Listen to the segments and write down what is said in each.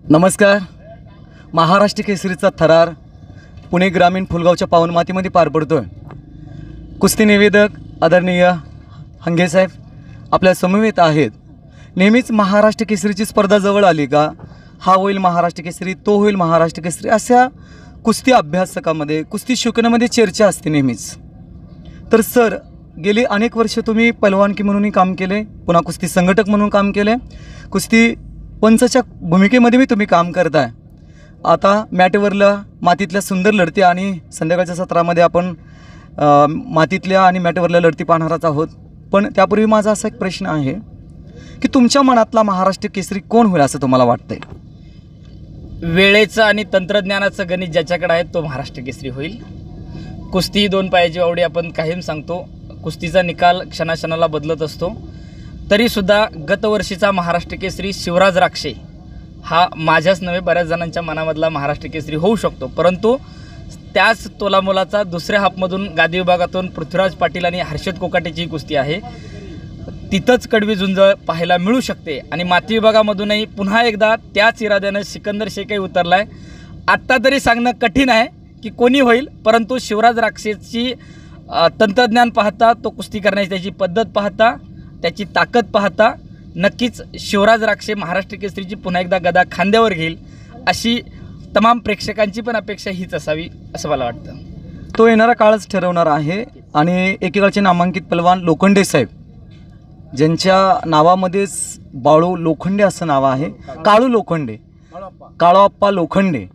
नमस्कार. महाराष्ट्र केसरीचा थरार पुणे ग्रामीण फुलगावच्या पावन मातीमध्ये पार पडतोय. कुस्ती निवेदक आदरणीय हंगेसाहेब आपल्या समवेत आहेत. नेहमीच महाराष्ट्र केसरीची स्पर्धा जवळ आली का हा होईल महाराष्ट्र केसरी, तो होईल महाराष्ट्र केसरी, अशा कुस्ती अभ्यासकामध्ये कुस्ती शिकवण्यामध्ये चर्चा असते नेहमीच. तर सर, गेली अनेक वर्ष तुम्ही पैलवानकी म्हणूनही काम केले, पुन्हा कुस्ती संघटक म्हणून काम केले, कुस्ती पंचच्या भूमिकेमध्ये तुम्ही काम करताय. आता मॅटवरला मातीतल्या सुंदर लढती आणि संध्याकाळच्या सत्रामध्ये आपण मातीतल्या आणि मॅटवरल्या लढती पाहणारच आहोत. पण त्यापूर्वी माझा असा एक प्रश्न आहे की तुमच्या मनातला महाराष्ट्र केसरी कोण होईल असं तुम्हाला वाटतंय? वेळेचं आणि तंत्रज्ञानाचं गणित ज्याच्याकडे आहे तो महाराष्ट्र केसरी होईल. कुस्ती दोन पायाची वावडी आपण कायम सांगतो. कुस्तीचा निकाल क्षणाक्षणाला बदलत असतो. तरीसुद्धा गतवर्षीचा महाराष्ट्र केसरी शिवराज राक्षे हा माझ्याच नव्हे बऱ्याच जणांच्या मनामधला महाराष्ट्र केसरी होऊ शकतो. परंतु त्याच तोलामोलाचा दुसऱ्या हाफमधून गादी विभागातून पृथ्वीराज पाटील आणि हर्षद कोकाटेची कुस्ती आहे. तिथंच कडवी झुंज पाहायला मिळू शकते. आणि माती विभागामधूनही पुन्हा एकदा त्याच इराद्यानं सिकंदर शेखही उतरला आहे. आत्ता तरी सांगणं कठीण आहे की कोणी होईल, परंतु शिवराज राक्षेची तंत्रज्ञान पाहता, तो कुस्ती करण्याची त्याची पद्धत पाहता, त्याची ताकद पाहता नक्कीच शिवराज राक्षे महाराष्ट्र केसरीची पुन्हा एकदा गदा खांद्यावर घेईल अशी तमाम प्रेक्षकांची पण अपेक्षा हीच असावी असं मला वाटतं. तो येणारा काळच ठरवणार आहे. आणि एकेकाळचे नामांकित पैलवान लोखंडे साहेब, ज्यांच्या नावामध्येच बाळू लोखंडे असं नाव आहे, काळू लोखंडे, काळोप्पा लोखंडे,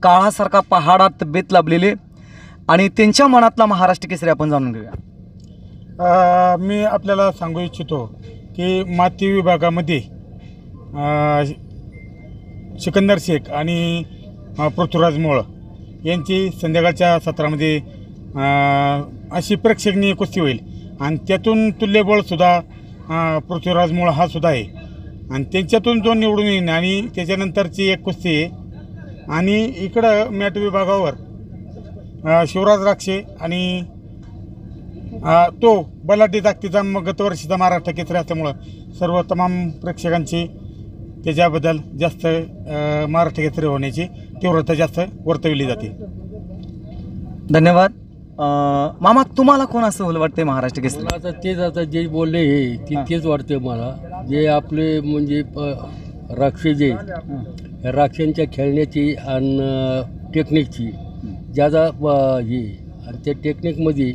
काळासारखा पहाडात तब्येत लाभलेले, आणि त्यांच्या मनातला महाराष्ट्र केसरी आपण जाणून घेऊया. मी आपल्याला सांगू इच्छितो की माती विभागामध्ये सिकंदर शेख आणि पृथ्वीराज मोळ यांची संध्याकाळच्या सत्रामध्ये अशी प्रेक्षणीय कुस्ती होईल. आणि त्यातून तुल्यबळसुद्धा पृथ्वीराज मोळ हा सुद्धा आहे. आणि त्यांच्यातून जो निवडून येईन आणि त्याच्यानंतरची एक कुस्ती आहे. आणि इकडं मॅट विभागावर शिवराज राक्षे आणि तो बलाढ्य ताकदीचा गतवर्षीचा महाराष्ट्र केसरी असल्यामुळं सर्व तमाम प्रेक्षकांची त्याच्याबद्दल जास्त महाराष्ट्र केसरी होण्याची तीव्रता जास्त वर्तवली जाते. धन्यवाद. मामा, तुम्हाला कोण असं वाटते महाराष्ट्र केसरी? मला आता तेच, आता जे बोलले हे तेच वाटते मला. जे आपले म्हणजे राक्षे जे राक्षांच्या खेळण्याची आणि टेक्निकची ज्यादा ही आणि त्या टेक्निकमध्ये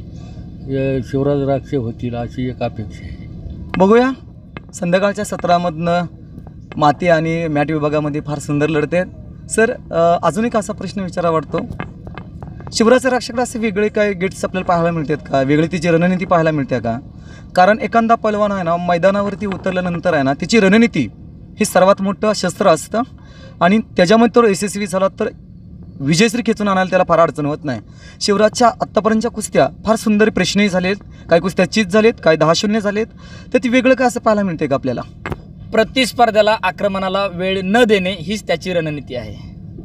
शिवराज राक्षे होतील अशी एक अपेक्षा आहे. बघूया. संध्याकाळच्या सत्रामधनं माती आणि मॅट विभागामध्ये फार सुंदर लढते आहेत. सर, अजून एक असा प्रश्न विचारा वाटतो, शिवराज राक्षकडे असे वेगळे काय गेट्स आपल्याला पाहायला मिळतात का? वेगळी तिची रणनीती पाहायला मिळते का? कारण एखादा पैलवान आहे ना, मैदानावरती उतरल्यानंतर आहे ना, तिची रणनीती हे सर्वात मोठं शस्त्र असतं. आणि त्याच्यामध्ये तो यशस्वी झाला तर विजयश्री खेचून आणायला त्याला फार अडचण होत नाही. शिवराजच्या आत्तापर्यंतच्या कुस्त्या फार सुंदर प्रश्नही झालेत, काही कुस्त्या चीज झालेत, काही 10-0 झालेत. तर ती वेगळं काय असं पाहायला मिळते का आपल्याला? प्रतिस्पर्ध्याला आक्रमणाला वेळ न देणे हीच त्याची रणनीती आहे.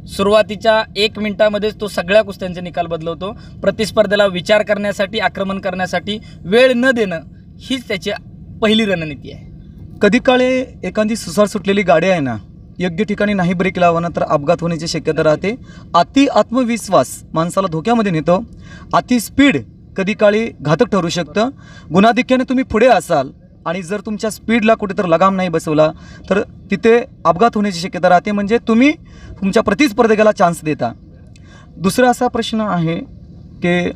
सुरुवातीच्या 1 मिनिटामध्येच तो सगळ्या कुस्त्यांचे निकाल बदलवतो. प्रतिस्पर्ध्याला विचार करण्यासाठी, आक्रमण करण्यासाठी वेळ न देणं हीच त्याची पहिली रणनीती आहे. कधी काळे एखादी सुसार सुटलेली गाडी आहे ना, योग्य ठिकाणी नाही ब्रेक लावणं तर अपघात होण्याची शक्यता राहते. अति आत्मविश्वास माणसाला धोक्यामध्ये नेतो. अति स्पीड कधी काळी घातक ठरू शकतं. गुणाधिक्याने तुम्ही पुढे असाल आणि जर तुमच्या स्पीडला कुठेतरी लगाम नाही बसवला तर तिथे अपघात होण्याची शक्यता राहते. म्हणजे तुम्ही तुमच्या प्रतिस्पर्धकाला चान्स देता. दुसरा असा प्रश्न आहे की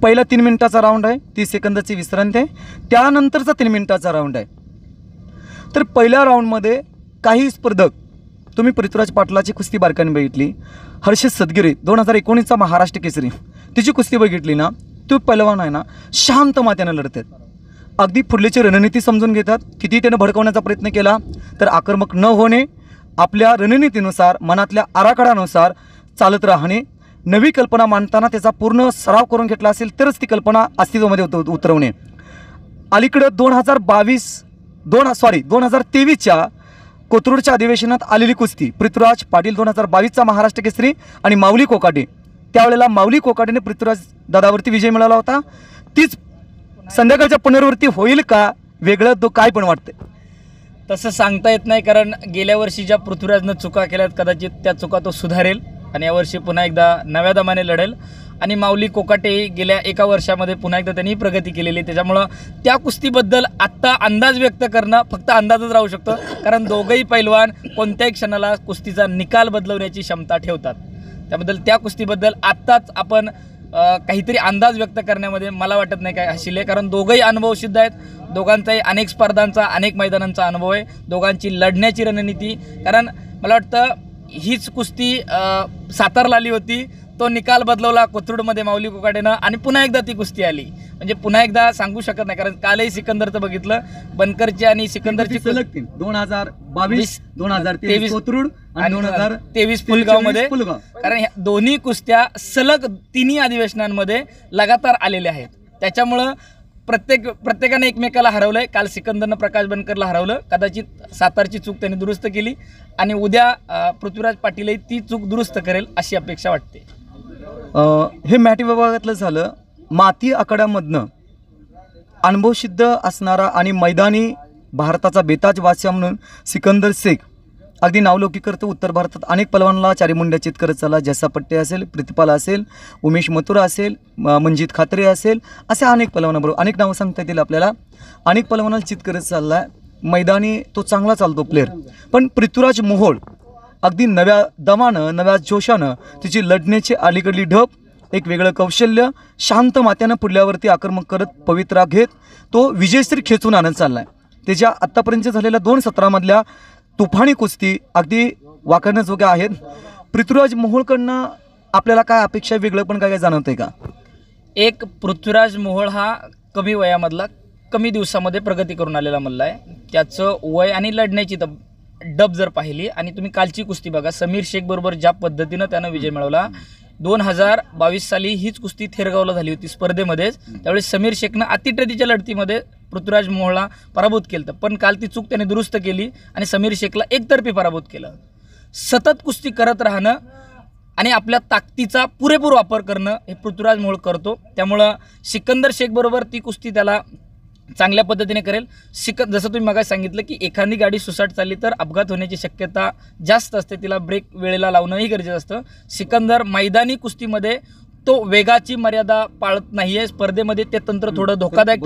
पहिला 3 मिनिटाचा राऊंड आहे, 30 सेकंदाची विश्रांती आहे, त्यानंतरचा 3 मिनिटाचा राऊंड आहे. तर पहिल्या राऊंडमध्ये काही स्पर्धक, तुम्ही पृथ्वीराज पाटलाची कुस्ती बारकाईने बघितली, हर्षद सदगिरे 2019चा महाराष्ट्र केसरी, तिची कुस्ती बघितली ना, तो पैलवान आहे ना शांत मात्यानं लढतात. अगदी पुढल्याची रणनीती समजून घेतात. किती त्यानं भडकवण्याचा प्रयत्न केला तर आक्रमक न होणे, आपल्या रणनीतीनुसार मनातल्या आराखड्यानुसार चालत राहणे, नवी कल्पना मांडताना त्याचा पूर्ण सराव करून घेतला असेल तरच ती कल्पना अस्तित्वामध्ये उतरवणे. अलीकडं 2023च्या कोथरूडच्या अधिवेशनात आलेली कुस्ती पृथ्वीराज पाटील 2022चा महाराष्ट्र केसरी आणि माऊली कोकाटे, त्यावेळेला माऊली कोकाटेने पृथ्वीराज दादावरती विजय मिळवला होता. तीच संध्याकाळच्या पुनरावृत्ती होईल का? वेगळं तो काय पण वाटतं? तसं सांगता येत नाही, कारण गेल्या वर्षी ज्या पृथ्वीराजनं चुका केल्यात कदाचित त्या चुका तो सुधारेल आणि यावर्षी पुन्हा एकदा नव्या दमाने लढेल. आणि माऊली कोकाटे गेल्या एका वर्षामध्ये पुन्हा एकदा त्यांनी प्रगती केलेली आहे. त्याच्यामुळं त्या कुस्तीबद्दल आत्ता अंदाज व्यक्त करणं फक्त अंदाजच राहू शकतो, कारण दोघंही पैलवान कोणत्याही क्षणाला कुस्तीचा निकाल बदलवण्याची क्षमता ठेवतात. त्याबद्दल त्या कुस्तीबद्दल आत्ताच आपण काहीतरी अंदाज व्यक्त करण्यामध्ये मला वाटत नाही काय हशील आहे, कारण दोघंही अनुभवसिद्ध आहेत. दोघांचाही अनेक स्पर्धांचा अनेक मैदानांचा अनुभव आहे. दोघांची लढण्याची रणनीती, कारण मला वाटतं हीच कुस्ती सातारला आली होती, तो निकाल बदलवला कोथरूडमध्ये माऊली कोकाटेनं आणि पुन्हा एकदा ती कुस्ती आली. म्हणजे पुन्हा एकदा सांगू शकत नाही, कारण कालही सिकंदरचं बघितलं, बनकरची आणि सिकंदरची सलग 2022, 2023 कोथरूड आणि 2023 फुलगावमध्ये, कारण ह्या दोन्ही कुस्त्या सलग तिन्ही अधिवेशनांमध्ये लगातार आलेल्या आहेत. त्याच्यामुळं प्रत्येकाने एकमेकाला हरवलंय. काल सिकंदरनं प्रकाश बनकरला हरवलं, कदाचित सातारची चूक त्यांनी दुरुस्त केली आणि उद्या पृथ्वीराज पाटीलही ती चूक दुरुस्त करेल अशी अपेक्षा वाटते. हे मॅट विभागातलं झालं. माती आखाड्यामधनं अनुभवसिद्ध असणारा आणि मैदानी भारताचा बेताज वास्या म्हणून सिकंदर शेख अगदी नावलौकिक करतो. उत्तर भारतात अनेक पलवानांना चारीमुंड्या चित करत चालला. जैसा पट्टे असेल, प्रितिपाल असेल, उमेश मथुरा असेल, मंजित खात्रे असेल, असे अनेक पलवानाबरोबर अनेक नावं सांगता येतील आपल्याला. अनेक पलवानाला चित करत चालला आहे. मैदानी तो चांगला चालतो प्लेअर. पण पृथ्वीराज मोहोळ अगदी नव्या दमानं, नव्या जोशानं तिची लढण्याची अलीकडली ढब, एक वेगळं कौशल्य, शांत मात्यानं पुढल्यावरती आक्रमक करत पवित्रा घेत तो विजयश्री खेचून आणत चालला आहे. त्याच्या आत्तापर्यंत झालेल्या 2 सत्रामधल्या तुफानी कुस्ती अगदी वाखाणण्याजोग्या आहेत. पृथ्वीराज मोहोळकडनं आपल्याला काय अपेक्षा, वेगळं पण काय जाणवतंय का? एक, पृथ्वीराज मोहोळ हा कमी वयामधला, कमी दिवसामध्ये प्रगती करून आलेला मल्ला आहे. त्याचं वय आणि लढण्याची डब जर पाहिली आणि तुम्ही कालची कुस्ती बघा, समीर शेख बरोबर ज्या पद्धतीनं त्यानं विजय मिळवला. 2022 साली हीच कुस्ती थेरगावला झाली होती स्पर्धेमध्येच. त्यावेळेस समीर शेखनं अतिट्रेतीच्या लढतीमध्ये पृथ्वीराज मोहोळला पराभूत केलं, पण काल ती चूक त्याने दुरुस्त केली आणि समीर शेखला एकतर्फी पराभूत केलं. सतत कुस्ती करत राहणं आणि आपल्या ताकदीचा पुरेपूर वापर करणं हे पृथ्वीराज मोहोळ करतो. त्यामुळं सिकंदर शेख बरोबर ती कुस्ती त्याला चांगल्या पद्धतीने करेल. जसं तुम्ही मगाशी सांगितलं की एखादी गाडी सुसाट चालली तर अपघात होण्याची शक्यता जास्त असते, तिला ब्रेक वेळेला लावणंही गरजेचं असतं. सिकंदर मैदानी कुस्तीमध्ये तो वेगाची मर्यादा पाळत नाही आहे. स्पर्धेमध्ये ते तंत्र थोडं धोकादायक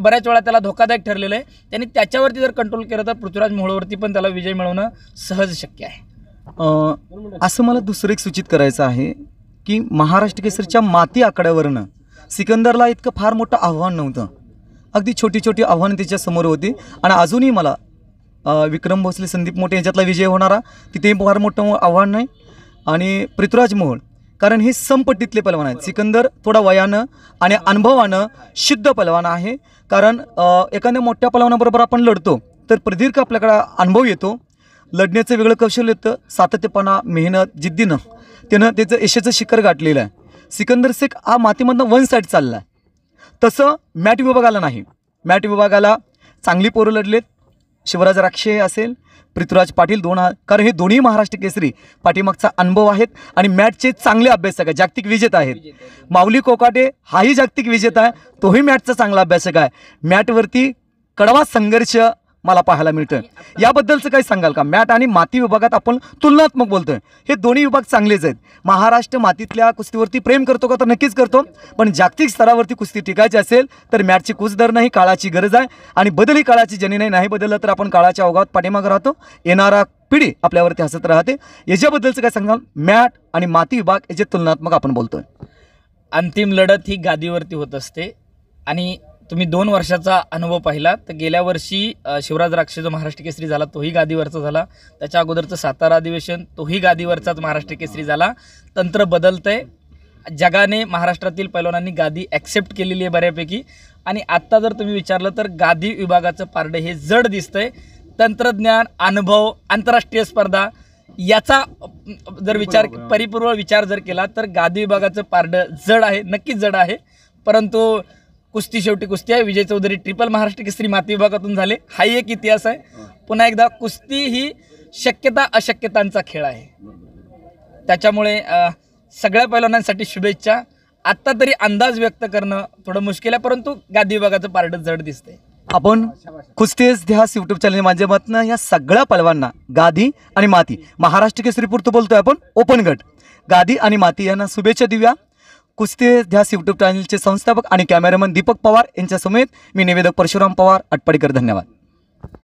बऱ्याच वेळा त्याला धोकादायक ठरलेलं आहे. त्यांनी त्याच्यावरती जर कंट्रोल केलं तर पृथ्वीराज मोहोळवरती पण त्याला विजय मिळवणं सहज शक्य आहे. असं मला दुसरं एक सूचित करायचं आहे की महाराष्ट्र केसरीच्या माती आखाड्यावरनं सिकंदरला इतकं फार मोठं आव्हान नव्हतं. अगदी छोटी छोटी आव्हानं त्याच्या समोर होती आणि अजूनही मला विक्रम भोसले, संदीप मोठे यांच्यातला विजय होणारा तिथेही फार मोठं आव्हान नाही. आणि पृथ्वीराज मोहोळ, कारण हे समपट्टीतले पलवान आहेत. सिकंदर थोडा वयानं आणि अनुभवानं सिद्ध पलवान आहे. कारण एखाद्या मोठ्या पलवानाबरोबर आपण लढतो तर प्रदीर्घ आपल्याकडे अनुभव येतो, लढण्याचं वेगळं कौशल्य येतं, सातत्यपणा, मेहनत, जिद्दीनं त्यानं त्याचं यशाचं शिखर गाठलेलं आहे. सिकंदर शेख हा मातीमधनं वन साईड चालला आहे. तसं मॅट विभागाला नाही. मॅट विभागाला चांगली पोरं लढलेत. शिवराज राक्षे असेल, पृथ्वीराज पाटील, कारण हे दोन्ही महाराष्ट्र केसरी पाठीमागचा अनुभव आहेत आणि मॅटचे चांगले अभ्यासक आहेत, जागतिक विजेता आहेत. माऊली कोकाटे हाही जागतिक विजेता आहे, तोही मॅटचा चांगला अभ्यासक आहे. मॅटवरती कडवा संघर्ष मला पाहायला मिळतं. याबद्दलचं काही सांगाल का? मॅट आणि माती विभागात आपण तुलनात्मक बोलतोय, हे दोन्ही विभाग चांगलेच आहेत. महाराष्ट्र मातीतल्या कुस्तीवरती प्रेम करतो का? तर नक्कीच करतो, पण जागतिक स्तरावरती कुस्ती टिकायची असेल तर मॅटची कुचदर नाही, काळाची गरज आहे. आणि बदल ही काळाची जनी नाही बदललं तर आपण काळाच्या ओघात पाठीमागं राहतो. येणारा पिढी आपल्यावरती हसत राहते. याच्याबद्दलचं काय सांगाल? मॅट आणि माती विभाग याचे तुलनात्मक आपण बोलतोय. अंतिम लढत ही गादीवरती होत असते आणि तुम्ही 2 वर्षाचा अनुभव पाहिला तर गेल्या वर्षी शिवराज राक्षे जो महाराष्ट्र केसरी झाला तोही गादीवरचा झाला. त्याच्या अगोदरचं सातारा अधिवेशन तोही गादीवरचाच महाराष्ट्र केसरी झाला. तंत्र बदलतंय. जगाने, महाराष्ट्रातील पैलवानांनी गादी ॲक्सेप्ट केलेली आहे बऱ्यापैकी. आणि आत्ता जर तुम्ही विचारलं तर गादी विभागाचं पारडं हे जड दिसतंय. तंत्रज्ञान, अनुभव, आंतरराष्ट्रीय स्पर्धा याचा जर परिपूर्ण विचार जर केला तर गादी विभागाचं पारडं जड आहे, नक्कीच जड आहे. परंतु कुस्ती शेवटी कुस्ती आहे. विजय चौधरी ट्रिपल महाराष्ट्र केसरी माती विभागातून झाले, हाही एक इतिहास आहे. पुन्हा एकदा कुस्ती ही शक्यता अशक्यतांचा खेळ आहे. त्याच्यामुळे सगळ्या पैलवानांसाठी शुभेच्छा. आत्ता तरी अंदाज व्यक्त करणं थोडं मुश्किल आहे, परंतु गादी विभागाचं पारडं जड दिसतंय. आपण कुस्तीच ध्यास यूट्यूब चॅनल माध्यमातून या सगळ्या पलवांना गादी आणि माती महाराष्ट्र केसरी पुरतं बोलतोय आपण ओपन गट गादी आणि माती यांना शुभेच्छा देऊया. कुस्ती ध्यास यूट्यूब चॅनलचे संस्थापक आणि कॅमेरामन दीपक पवार यांच्या समेत मी निवेदक परशुराम पवार आटपाडीकर. धन्यवाद.